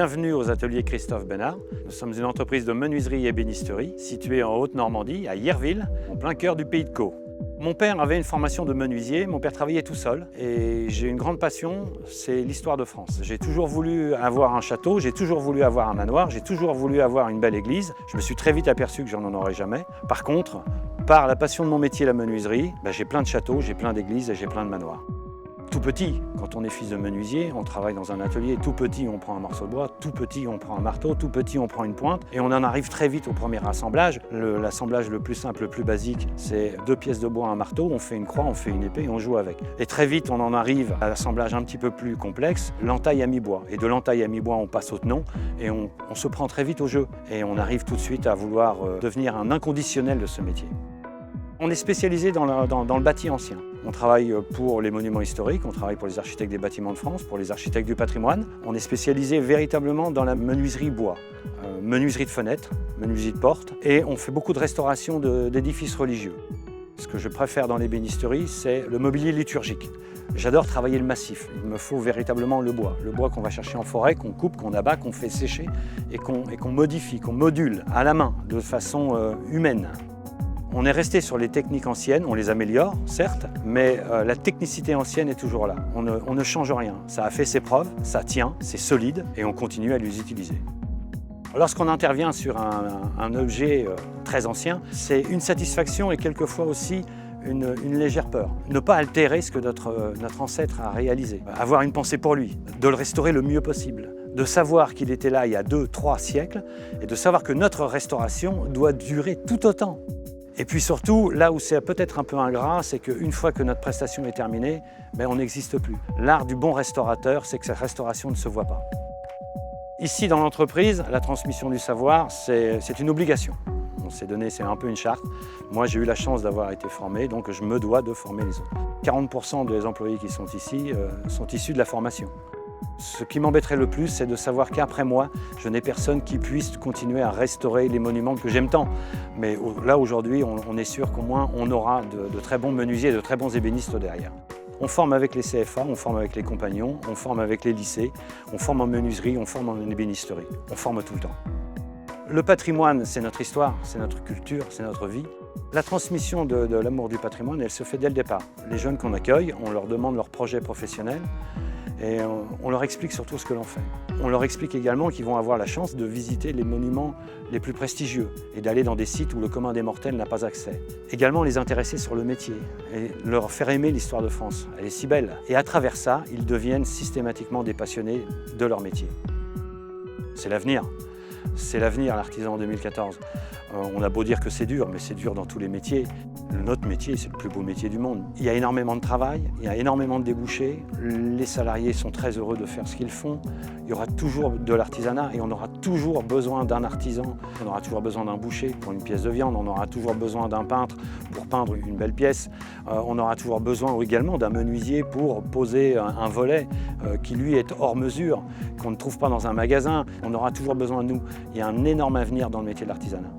Bienvenue aux ateliers Christophe Bénard. Nous sommes une entreprise de menuiserie et ébénisterie située en Haute-Normandie, à Yerville, en plein cœur du pays de Caux. Mon père avait une formation de menuisier, mon père travaillait tout seul et j'ai une grande passion, c'est l'histoire de France. J'ai toujours voulu avoir un château, j'ai toujours voulu avoir un manoir, j'ai toujours voulu avoir une belle église. Je me suis très vite aperçu que j'en aurais jamais. Par contre, par la passion de mon métier, la menuiserie, j'ai plein de châteaux, j'ai plein d'églises et j'ai plein de manoirs. Tout petit, quand on est fils de menuisier, on travaille dans un atelier, tout petit on prend un morceau de bois, tout petit on prend un marteau, tout petit on prend une pointe et on en arrive très vite au premier assemblage. L'assemblage le plus simple, le plus basique, c'est 2 pièces de bois, un marteau, on fait une croix, on fait une épée et on joue avec. Et très vite on en arrive à l'assemblage un petit peu plus complexe, l'entaille à mi-bois. Et de l'entaille à mi-bois on passe au tenon et on se prend très vite au jeu. Et on arrive tout de suite à vouloir devenir un inconditionnel de ce métier. On est spécialisé dans le bâti ancien. On travaille pour les monuments historiques, on travaille pour les architectes des bâtiments de France, pour les architectes du patrimoine. On est spécialisé véritablement dans la menuiserie bois, menuiserie de fenêtres, menuiserie de portes, et on fait beaucoup de restauration d'édifices religieux. Ce que je préfère dans l'ébénisterie, c'est le mobilier liturgique. J'adore travailler le massif, il me faut véritablement le bois qu'on va chercher en forêt, qu'on coupe, qu'on abat, qu'on fait sécher et qu'on modifie, qu'on module à la main, de façon humaine. On est resté sur les techniques anciennes, on les améliore, certes, mais la technicité ancienne est toujours là. On ne change rien. Ça a fait ses preuves, ça tient, c'est solide et on continue à les utiliser. Lorsqu'on intervient sur un objet très ancien, c'est une satisfaction et quelquefois aussi une légère peur. Ne pas altérer ce que notre ancêtre a réalisé. Avoir une pensée pour lui, de le restaurer le mieux possible. De savoir qu'il était là il y a 2-3 siècles et de savoir que notre restauration doit durer tout autant. Et puis surtout, là où c'est peut-être un peu ingrat, c'est qu'une fois que notre prestation est terminée, on n'existe plus. L'art du bon restaurateur, c'est que sa restauration ne se voit pas. Ici, dans l'entreprise, la transmission du savoir, c'est une obligation. On s'est donné, c'est un peu une charte. Moi, j'ai eu la chance d'avoir été formé, donc je me dois de former les autres. 40% des employés qui sont ici sont issus de la formation. Ce qui m'embêterait le plus, c'est de savoir qu'après moi, je n'ai personne qui puisse continuer à restaurer les monuments que j'aime tant. Mais là, aujourd'hui, on est sûr qu'au moins, on aura de très bons menuisiers et de très bons ébénistes derrière. On forme avec les CFA, on forme avec les compagnons, on forme avec les lycées, on forme en menuiserie, on forme en ébénisterie. On forme tout le temps. Le patrimoine, c'est notre histoire, c'est notre culture, c'est notre vie. La transmission de l'amour du patrimoine, elle se fait dès le départ. Les jeunes qu'on accueille, on leur demande leur projet professionnel. Et on leur explique surtout ce que l'on fait. On leur explique également qu'ils vont avoir la chance de visiter les monuments les plus prestigieux et d'aller dans des sites où le commun des mortels n'a pas accès. Également les intéresser sur le métier et leur faire aimer l'histoire de France. Elle est si belle. Et à travers ça, ils deviennent systématiquement des passionnés de leur métier. C'est l'avenir. C'est l'avenir, l'artisan en 2014. On a beau dire que c'est dur, mais c'est dur dans tous les métiers. Notre métier, c'est le plus beau métier du monde. Il y a énormément de travail, il y a énormément de débouchés. Les salariés sont très heureux de faire ce qu'ils font. Il y aura toujours de l'artisanat et on aura toujours besoin d'un artisan. On aura toujours besoin d'un boucher pour une pièce de viande. On aura toujours besoin d'un peintre pour peindre une belle pièce. On aura toujours besoin également d'un menuisier pour poser un volet qui lui est hors mesure, qu'on ne trouve pas dans un magasin. On aura toujours besoin de nous. Il y a un énorme avenir dans le métier de l'artisanat.